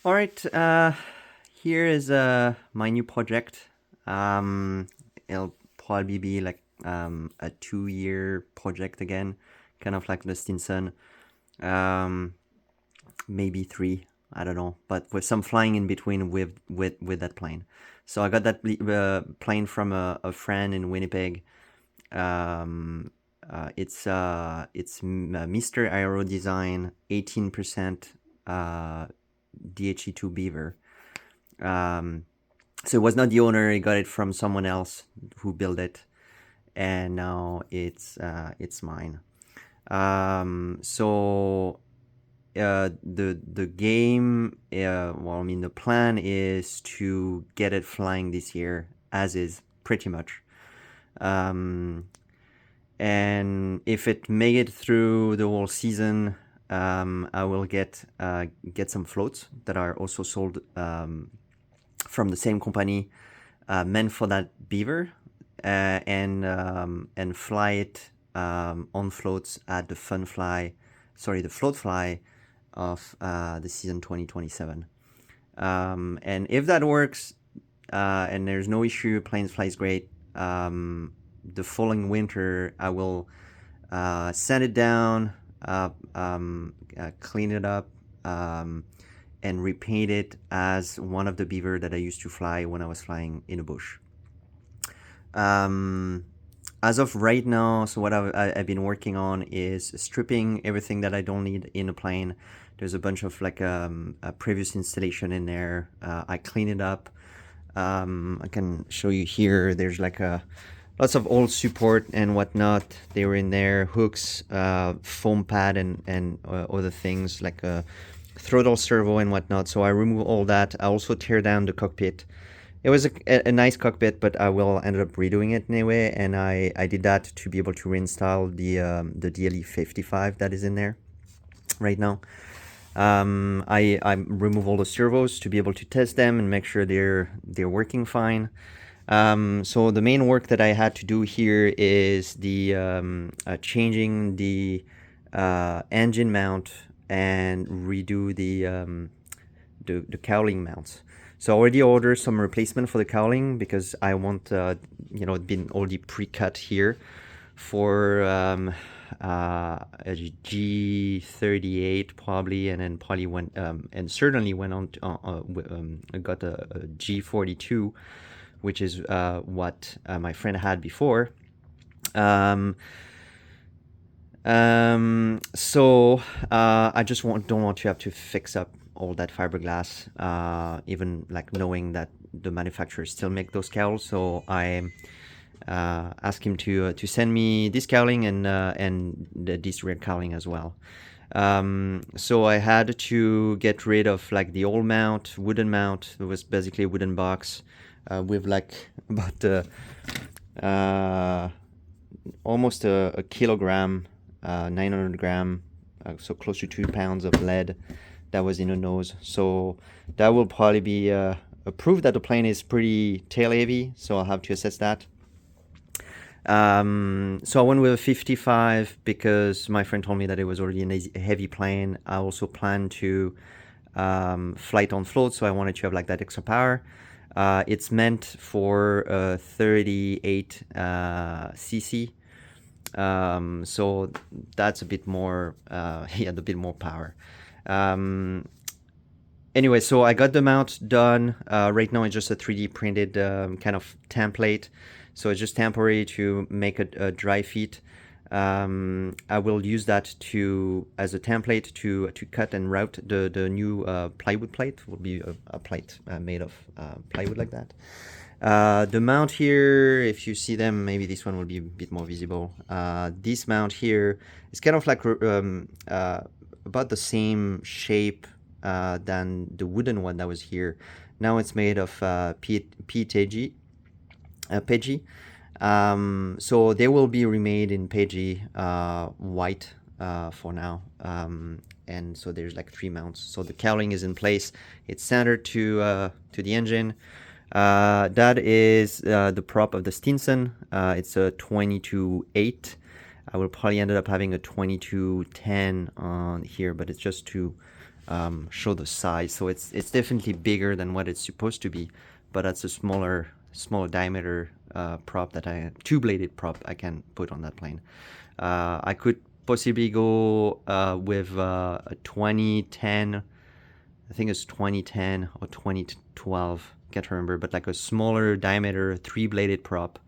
All right, here is my new project. It'll probably be like a 2 year project again, kind of like the Stinson. Um, Maybe three, I don't know, but with some flying in between with that plane. So I got that plane from a friend in Winnipeg. Um, it's Mr. Aerodesign 18% DHC-2 Beaver. Um, so it was not the owner; he got it from someone else who built it, and now it's mine. So the game, well, I mean, the plan is to get it flying this year, as is pretty much. Um, and if it make it through the whole season, I will get some floats that are also sold from the same company, meant for that beaver, and fly it on floats at the float fly of the season 2027. And if that works, and there's no issue, planes flies great. The following winter, I will sand it down, clean it up, and repaint it as one of the beaver that I used to fly when I was flying in a bush. Um, as of right now, so what I've been working on is stripping everything that I don't need in a plane. There's a bunch of like a previous installation in there. I clean it up. I can show you here. There's like lots of old support and whatnot. They were in there, hooks, foam pad, and other things like a throttle servo and whatnot. So I remove all that. I also tear down the cockpit. It was a nice cockpit, but I will end up redoing it anyway, and I did that to be able to reinstall the DLE-55 that is in there right now. I remove all the servos to be able to test them and make sure they're working fine. So the main work that I had to do here is the changing the engine mount and redo the cowling mounts. So I already ordered some replacement for the cowling because I want it been already pre-cut here for a G38 probably, and then probably went and certainly went on to, got a G42, which is what my friend had before. So I just don't want to have to fix up all that fiberglass, even like knowing that the manufacturers still make those cowls. So I asked him to send me this cowling and this rear cowling as well. So I had to get rid of like the old wooden mount. It was basically a wooden box with like about almost a kilogram, 900 gram, so close to 2 pounds of lead that was in the nose. So that will probably be a proof that the plane is pretty tail heavy. So I'll have to assess that. So I went with a 55 because my friend told me that it was already a heavy plane. I also plan to fly it on float, so I wanted to have like that extra power. It's meant for 38 cc. So that's a bit more, a bit more power. Anyway, so I got the mount done. Right now it's just a 3D printed kind of template. So it's just temporary to make a dry fit. I will use that as a template to cut and route the new plywood plate. Will be a plate made of plywood like that. The mount here, if you see them, maybe this one will be a bit more visible. This mount here is kind of like about the same shape than the wooden one that was here. Now it's made of PETG. So they will be remade in PETG white for now. And so there's like 3 mounts. So the cowling is in place. It's centered to the engine. That is the prop of the Stinson. It's a 22.8. I will probably end up having a 22.10 on here, but it's just to show the size. So it's definitely bigger than what it's supposed to be, but that's a smaller diameter prop that two-bladed prop I can put on that plane. I could possibly go with a 2010. I think it's 2010 or 2012. Can't remember, but like a smaller diameter three-bladed prop.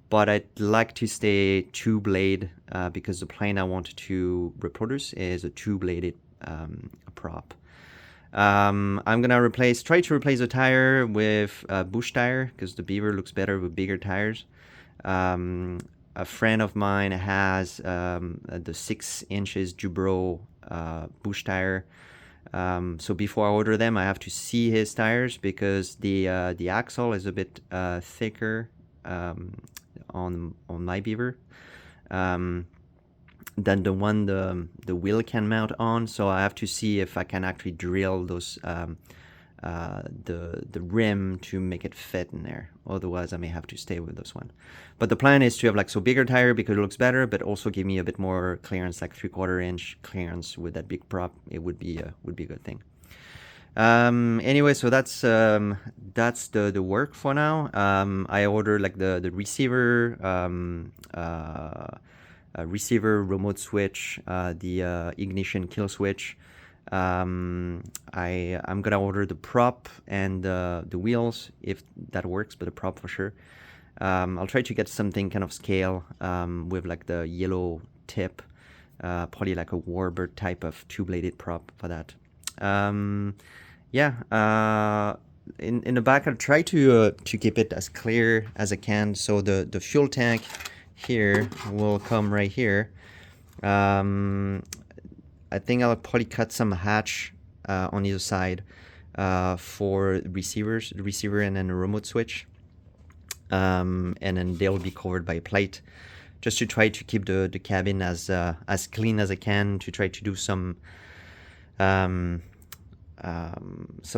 But I'd like to stay two-blade because the plane I want to reproduce is a two-bladed prop. I'm gonna try to replace the tire with a bush tire because the Beaver looks better with bigger tires. A friend of mine has the 6 inches Jubro bush tire. So before I order them, I have to see his tires because the axle is a bit thicker on my Beaver than the one the wheel can mount on. So I have to see if I can actually drill those the rim to make it fit in there. Otherwise, I may have to stay with this one. But the plan is to have like bigger tire because it looks better, but also give me a bit more clearance, like 3/4 inch clearance with that big prop. It would be a good thing. Anyway, so that's the work for now. I ordered like the receiver, receiver remote switch, the ignition kill switch. I'm gonna order the prop and the wheels if that works, but the prop for sure. I'll try to get something kind of scale with like the yellow tip, probably like a warbird type of two-bladed prop for that. Yeah. In the back, I'll try to keep it as clear as I can. So the fuel tank here will come right here. I think I'll probably cut some hatch on either side for the receiver and then a remote switch. And then they'll be covered by a plate just to try to keep the cabin as clean as I can, to try to do some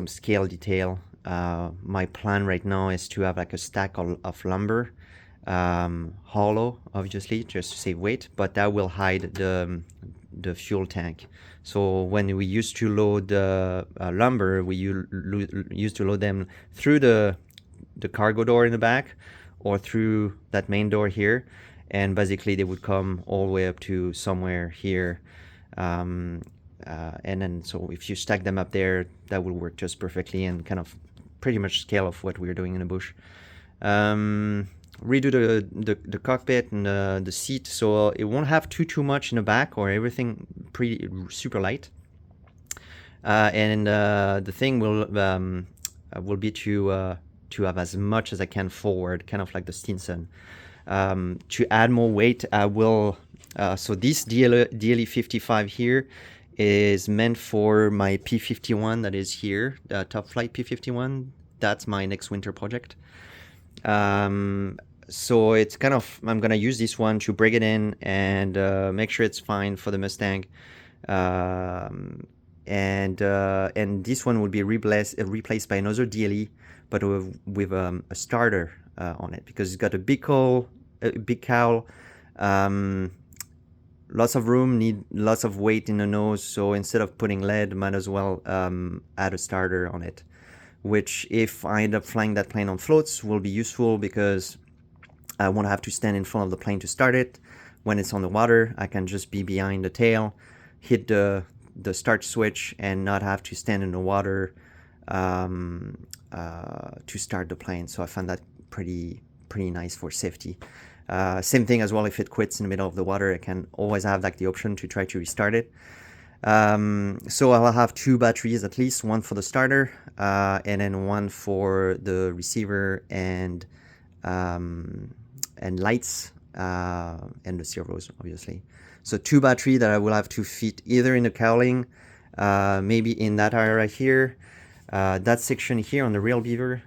scale detail. My plan right now is to have like a stack of lumber, hollow, obviously, just to save weight, but that will hide the fuel tank. So when we used to load lumber, we used to load them through the cargo door in the back or through that main door here, and basically they would come all the way up to somewhere here. And then so if you stack them up there, that will work just perfectly and kind of pretty much scale of what we're doing in the bush. Redo the cockpit and the seat, so it won't have too much in the back, or everything pretty super light. And the thing will be to have as much as I can forward, kind of like the Stinson. To add more weight, I will. So this DLE 55 here is meant for my P51 that is here, Top Flight P51. That's my next winter project. So it's kind of, I'm gonna use this one to break it in and make sure it's fine for the Mustang. And this one will be replaced by another DLE, but with a starter on it, because it's got a big cowl, lots of room, need lots of weight in the nose. So instead of putting lead, might as well add a starter on it, which if I end up flying that plane on floats will be useful because I won't have to stand in front of the plane to start it. When it's on the water, I can just be behind the tail, hit the start switch, and not have to stand in the water to start the plane. So I find that pretty nice for safety. Same thing as well, if it quits in the middle of the water, I can always have like the option to try to restart it. So I'll have 2 batteries at least, one for the starter and then one for the receiver and lights and the servos, obviously. So 2 battery that I will have to fit either in the cowling, maybe in that area here. That section here on the real Beaver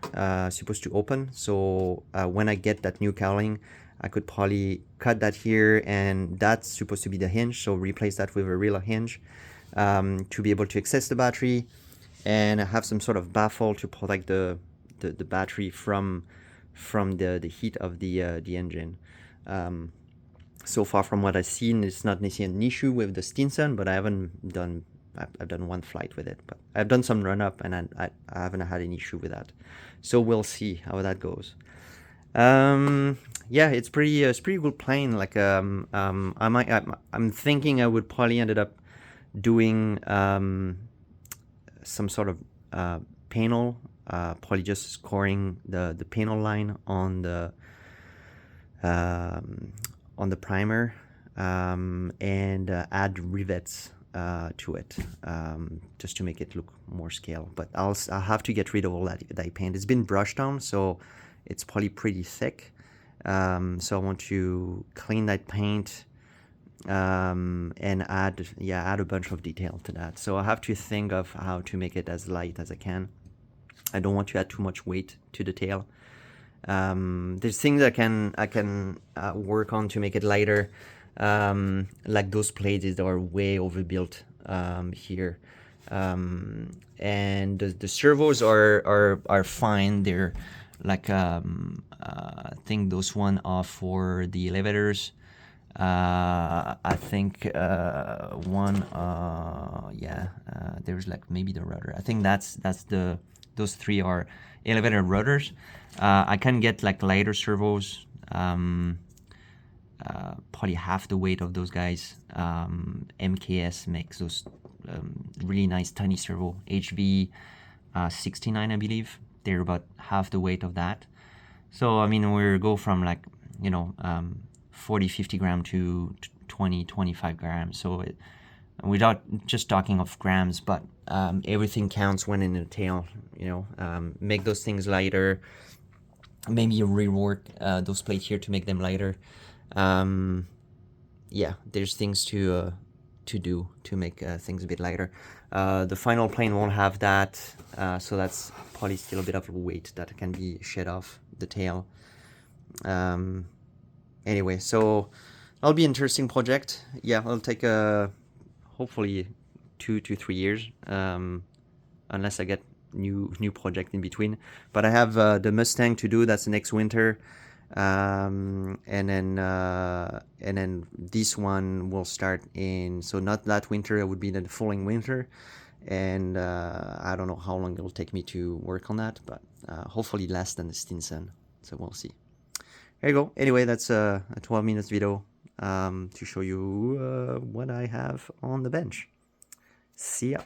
supposed to open. So when I get that new cowling, I could probably cut that here, and that's supposed to be the hinge. So replace that with a real hinge to be able to access the battery, and have some sort of baffle to protect the battery from the heat of the engine. So far from what I've seen, it's not necessarily an issue with the Stinson, but I haven't done I've done one flight with it, but I've done some run up, and I haven't had any issue with that. So we'll see how that goes. Yeah, it's pretty good plane. Like I'm thinking I would probably ended up doing some sort of panel, probably just scoring the panel line on the primer, and add rivets to it, just to make it look more scale. But I'll have to get rid of all that paint. It's been brushed on, so it's probably pretty thick. So I want to clean that paint, and add a bunch of detail to that. So I have to think of how to make it as light as I can. I don't want to add too much weight to the tail. There's things I can work on to make it lighter, like those plates that are way overbuilt here, and the servos are fine. They're like I think those one are for the elevators. I think one there's like maybe the rudder. I think those three are elevator rudders. I can get like lighter servos, probably half the weight of those guys. MKS makes those really nice tiny servo, HV 69 I believe. They're about half the weight of that. So I mean, we go from like 40-50 gram to 20-25 grams. So without just talking of grams, but everything counts when in the tail. Make those things lighter. Maybe rework those plates here to make them lighter. Yeah, there's things to do to make things a bit lighter. The final plane won't have that, so that's probably still a bit of weight that can be shed off the tail. Anyway, so that'll be an interesting project. Yeah, it'll take hopefully 2 to 3 years, unless I get new project in between. But I have the Mustang to do. That's next winter, and then this one will start in, so not that winter, it would be the following winter, and I don't know how long it'll take me to work on that, but hopefully less than the Stinson. So we'll see. There you go. Anyway, that's a 12 minutes video to show you what I have on the bench. See ya.